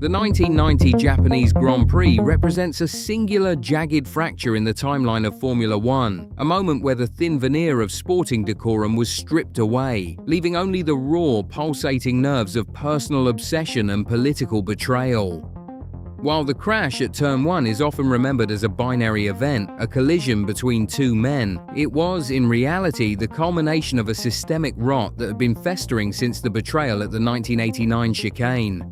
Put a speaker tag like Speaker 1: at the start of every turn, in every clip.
Speaker 1: The 1990 Japanese Grand Prix represents a singular, jagged fracture in the timeline of Formula One, a moment where the thin veneer of sporting decorum was stripped away, leaving only the raw, pulsating nerves of personal obsession and political betrayal. While the crash at Turn 1 is often remembered as a binary event, a collision between two men, it was, in reality, the culmination of a systemic rot that had been festering since the betrayal at the 1989 chicane.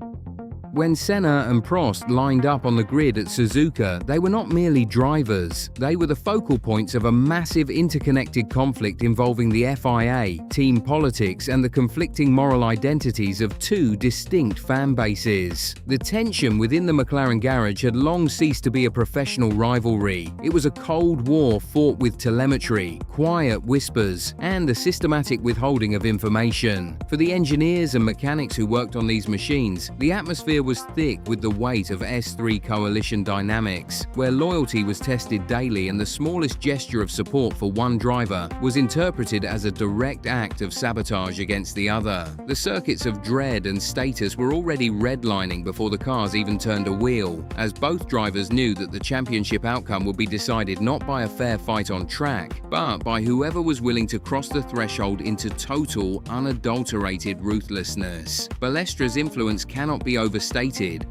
Speaker 1: When Senna and Prost lined up on the grid at Suzuka, they were not merely drivers. They were the focal points of a massive interconnected conflict involving the FIA, team politics, and the conflicting moral identities of two distinct fan bases. The tension within the McLaren garage had long ceased to be a professional rivalry. It was a cold war fought with telemetry, quiet whispers, and the systematic withholding of information. For the engineers and mechanics who worked on these machines, the atmosphere was thick with the weight of S3 coalition dynamics, where loyalty was tested daily and the smallest gesture of support for one driver was interpreted as a direct act of sabotage against the other. The circuits of dread and status were already redlining before the cars even turned a wheel, as both drivers knew that the championship outcome would be decided not by a fair fight on track, but by whoever was willing to cross the threshold into total, unadulterated ruthlessness. Balestra's influence cannot be overstated,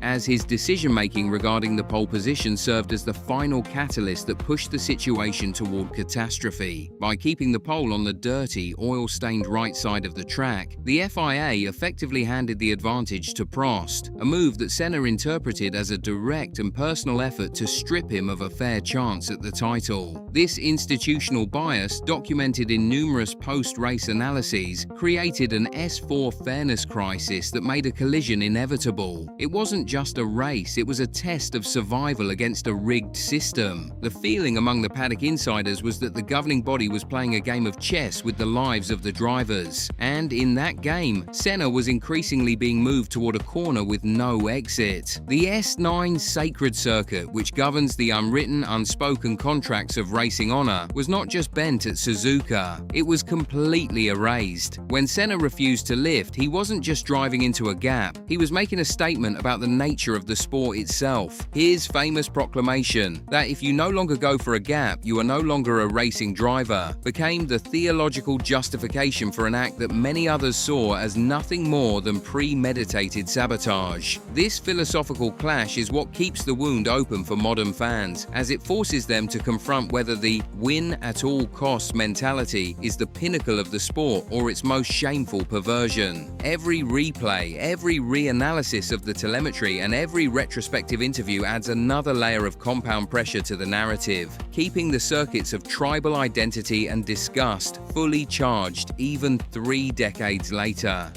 Speaker 1: as his decision-making regarding the pole position served as the final catalyst that pushed the situation toward catastrophe. By keeping the pole on the dirty, oil-stained right side of the track, the FIA effectively handed the advantage to Prost, a move that Senna interpreted as a direct and personal effort to strip him of a fair chance at the title. This institutional bias, documented in numerous post-race analyses, created an S4 fairness crisis that made a collision inevitable. It wasn't just a race, it was a test of survival against a rigged system. The feeling among the paddock insiders was that the governing body was playing a game of chess with the lives of the drivers. And in that game, Senna was increasingly being moved toward a corner with no exit. The S9 sacred circuit, which governs the unwritten, unspoken contracts of racing honor, was not just bent at Suzuka, it was completely erased. When Senna refused to lift, he wasn't just driving into a gap, he was making a statement about the nature of the sport itself. His famous proclamation that if you no longer go for a gap, you are no longer a racing driver, became the theological justification for an act that many others saw as nothing more than premeditated sabotage. This philosophical clash is what keeps the wound open for modern fans, as it forces them to confront whether the win at all costs mentality is the pinnacle of the sport or its most shameful perversion. Every replay, every reanalysis of the telemetry, and every retrospective interview adds another layer of compound pressure to the narrative, keeping the circuits of tribal identity and disgust fully charged even 3 decades later.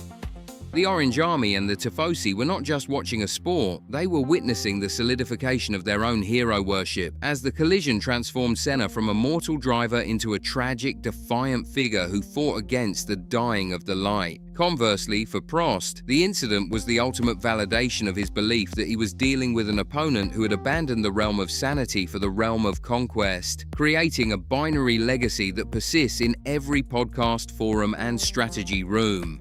Speaker 1: The Orange Army and the Tifosi were not just watching a sport, they were witnessing the solidification of their own hero worship, as the collision transformed Senna from a mortal driver into a tragic, defiant figure who fought against the dying of the light. Conversely, for Prost, the incident was the ultimate validation of his belief that he was dealing with an opponent who had abandoned the realm of sanity for the realm of conquest, creating a binary legacy that persists in every podcast, forum, and strategy room.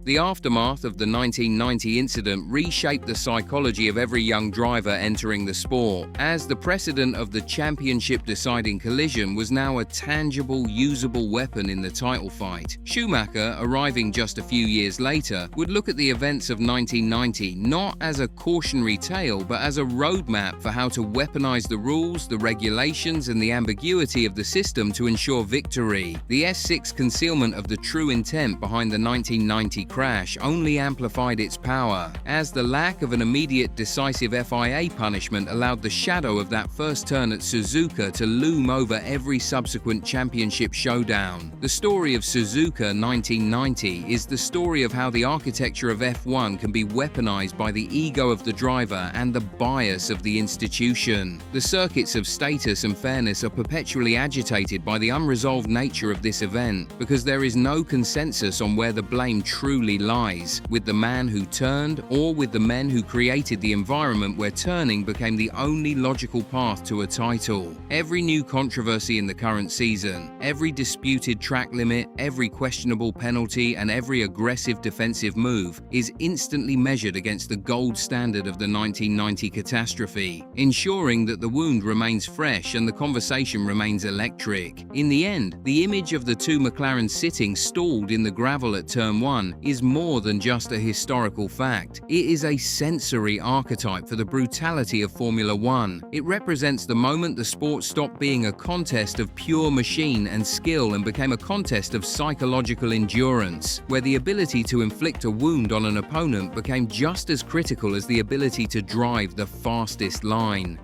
Speaker 1: The aftermath of the 1990 incident reshaped the psychology of every young driver entering the sport, as the precedent of the championship-deciding collision was now a tangible, usable weapon in the title fight. Schumacher, arriving just a few years later, would look at the events of 1990 not as a cautionary tale, but as a roadmap for how to weaponize the rules, the regulations, and the ambiguity of the system to ensure victory. The S6 concealment of the true intent behind the 1990 crash only amplified its power, as the lack of an immediate decisive FIA punishment allowed the shadow of that first turn at Suzuka to loom over every subsequent championship showdown. The story of Suzuka 1990 is the story of how the architecture of F1 can be weaponized by the ego of the driver and the bias of the institution. The circuits of status and fairness are perpetually agitated by the unresolved nature of this event, because there is no consensus on where the blame truly truly lies, with the man who turned or with the men who created the environment where turning became the only logical path to a title. Every new controversy in the current season, every disputed track limit, every questionable penalty, and every aggressive defensive move is instantly measured against the gold standard of the 1990 catastrophe, ensuring that the wound remains fresh and the conversation remains electric. In the end, the image of the two McLarens sitting stalled in the gravel at Turn 1 is more than just a historical fact. It is a sensory archetype for the brutality of Formula One. It represents the moment the sport stopped being a contest of pure machine and skill and became a contest of psychological endurance, where the ability to inflict a wound on an opponent became just as critical as the ability to drive the fastest line.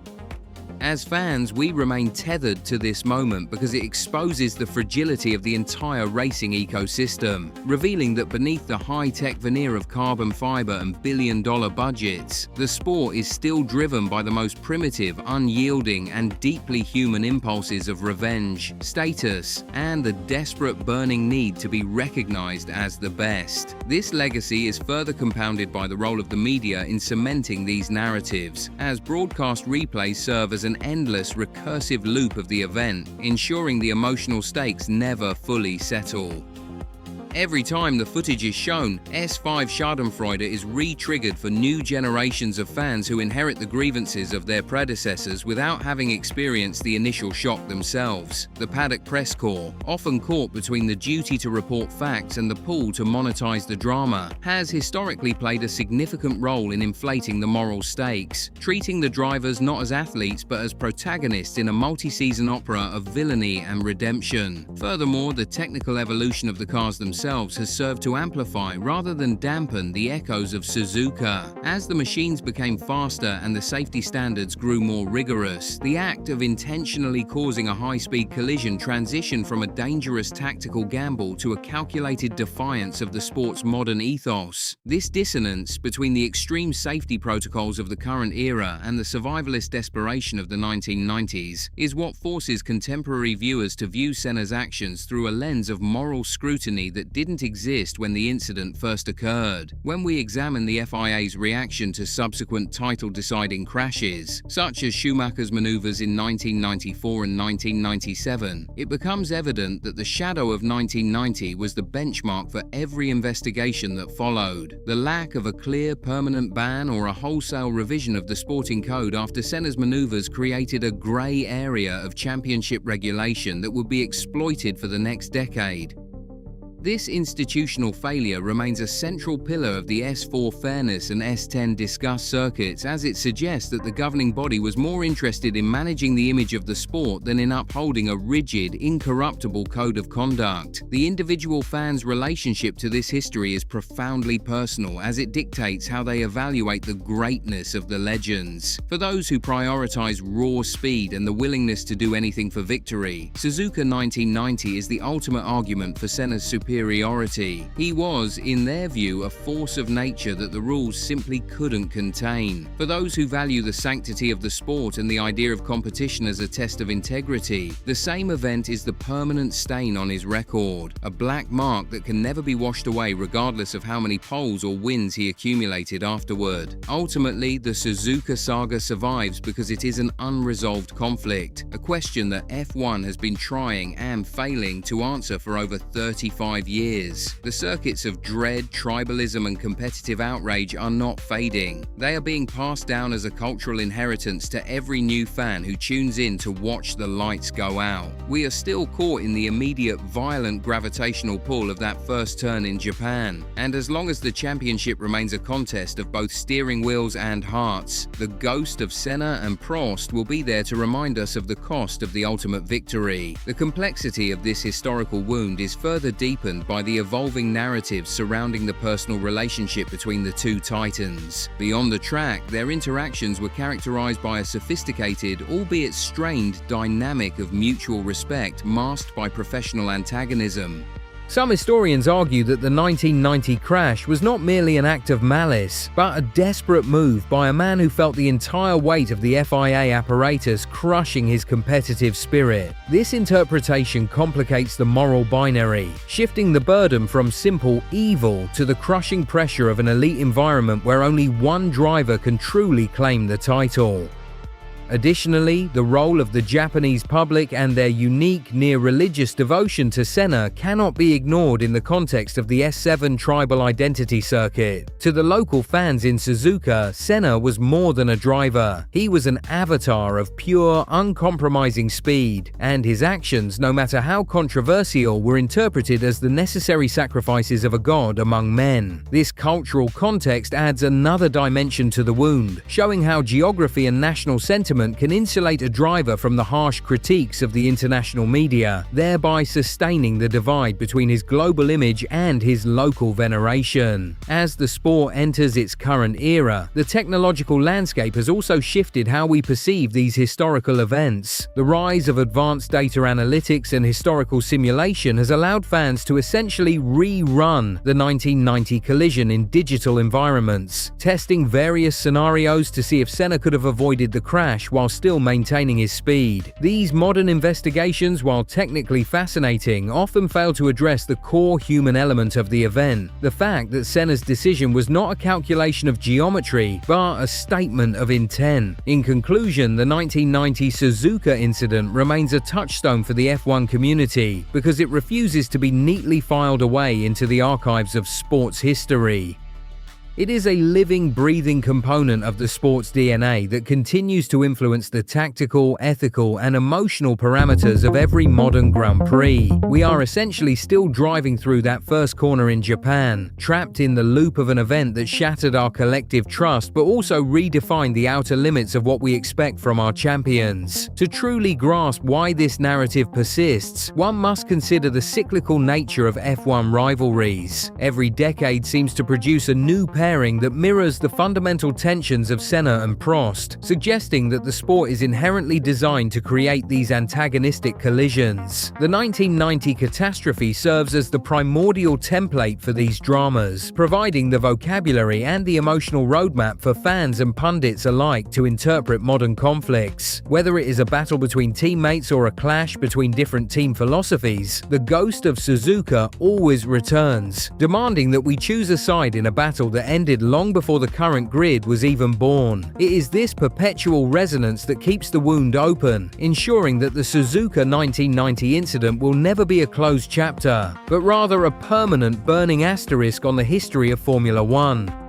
Speaker 1: As fans, we remain tethered to this moment because it exposes the fragility of the entire racing ecosystem, revealing that beneath the high-tech veneer of carbon fiber and billion-dollar budgets, the sport is still driven by the most primitive, unyielding, and deeply human impulses of revenge, status, and the desperate burning need to be recognized as the best. This legacy is further compounded by the role of the media in cementing these narratives, as broadcast replays serve as an endless recursive loop of the event, ensuring the emotional stakes never fully settle. Every time the footage is shown, S5 Schadenfreude is re-triggered for new generations of fans who inherit the grievances of their predecessors without having experienced the initial shock themselves. The paddock press corps, often caught between the duty to report facts and the pull to monetize the drama, has historically played a significant role in inflating the moral stakes, treating the drivers not as athletes but as protagonists in a multi-season opera of villainy and redemption. Furthermore, the technical evolution of the cars themselves has served to amplify rather than dampen the echoes of Suzuka. As the machines became faster and the safety standards grew more rigorous, the act of intentionally causing a high-speed collision transitioned from a dangerous tactical gamble to a calculated defiance of the sport's modern ethos. This dissonance between the extreme safety protocols of the current era and the survivalist desperation of the 1990s is what forces contemporary viewers to view Senna's actions through a lens of moral scrutiny that didn't exist when the incident first occurred. When we examine the FIA's reaction to subsequent title-deciding crashes, such as Schumacher's maneuvers in 1994 and 1997, it becomes evident that the shadow of 1990 was the benchmark for every investigation that followed. The lack of a clear, permanent ban or a wholesale revision of the sporting code after Senna's maneuvers created a grey area of championship regulation that would be exploited for the next decade. This institutional failure remains a central pillar of the S4 fairness and S10 discuss circuits, as it suggests that the governing body was more interested in managing the image of the sport than in upholding a rigid, incorruptible code of conduct. The individual fans' relationship to this history is profoundly personal, as it dictates how they evaluate the greatness of the legends. For those who prioritize raw speed and the willingness to do anything for victory, Suzuka 1990 is the ultimate argument for Senna's superiority. He was, in their view, a force of nature that the rules simply couldn't contain. For those who value the sanctity of the sport and the idea of competition as a test of integrity, the same event is the permanent stain on his record, a black mark that can never be washed away regardless of how many poles or wins he accumulated afterward. Ultimately, the Suzuka saga survives because it is an unresolved conflict, a question that F1 has been trying and failing to answer for over 35 years. The circuits of dread, tribalism, and competitive outrage are not fading. They are being passed down as a cultural inheritance to every new fan who tunes in to watch the lights go out. We are still caught in the immediate, violent gravitational pull of that first turn in Japan, and as long as the championship remains a contest of both steering wheels and hearts, the ghost of Senna and Prost will be there to remind us of the cost of the ultimate victory. The complexity of this historical wound is further deepened by the evolving narratives surrounding the personal relationship between the two titans. Beyond the track, their interactions were characterized by a sophisticated, albeit strained, dynamic of mutual respect masked by professional antagonism. Some historians argue that the 1990 crash was not merely an act of malice, but a desperate move by a man who felt the entire weight of the FIA apparatus crushing his competitive spirit. This interpretation complicates the moral binary, shifting the burden from simple evil to the crushing pressure of an elite environment where only one driver can truly claim the title. Additionally, the role of the Japanese public and their unique, near-religious devotion to Senna cannot be ignored in the context of the S7 tribal identity circuit. To the local fans in Suzuka, Senna was more than a driver. He was an avatar of pure, uncompromising speed, and his actions, no matter how controversial, were interpreted as the necessary sacrifices of a god among men. This cultural context adds another dimension to the wound, showing how geography and national sentiment can insulate a driver from the harsh critiques of the international media, thereby sustaining the divide between his global image and his local veneration. As the sport enters its current era, the technological landscape has also shifted how we perceive these historical events. The rise of advanced data analytics and historical simulation has allowed fans to essentially rerun the 1990 collision in digital environments, testing various scenarios to see if Senna could have avoided the crash while still maintaining his speed. These modern investigations, while technically fascinating, often fail to address the core human element of the event, the fact that Senna's decision was not a calculation of geometry, but a statement of intent. In conclusion, the 1990 Suzuka incident remains a touchstone for the F1 community because it refuses to be neatly filed away into the archives of sports history. It is a living, breathing component of the sport's DNA that continues to influence the tactical, ethical, and emotional parameters of every modern Grand Prix. We are essentially still driving through that first corner in Japan, trapped in the loop of an event that shattered our collective trust but also redefined the outer limits of what we expect from our champions. To truly grasp why this narrative persists, one must consider the cyclical nature of F1 rivalries. Every decade seems to produce a new pairing that mirrors the fundamental tensions of Senna and Prost, suggesting that the sport is inherently designed to create these antagonistic collisions. The 1990 catastrophe serves as the primordial template for these dramas, providing the vocabulary and the emotional roadmap for fans and pundits alike to interpret modern conflicts. Whether it is a battle between teammates or a clash between different team philosophies, the ghost of Suzuka always returns, demanding that we choose a side in a battle that ended long before the current grid was even born. It is this perpetual resonance that keeps the wound open, ensuring that the Suzuka 1990 incident will never be a closed chapter, but rather a permanent burning asterisk on the history of Formula One.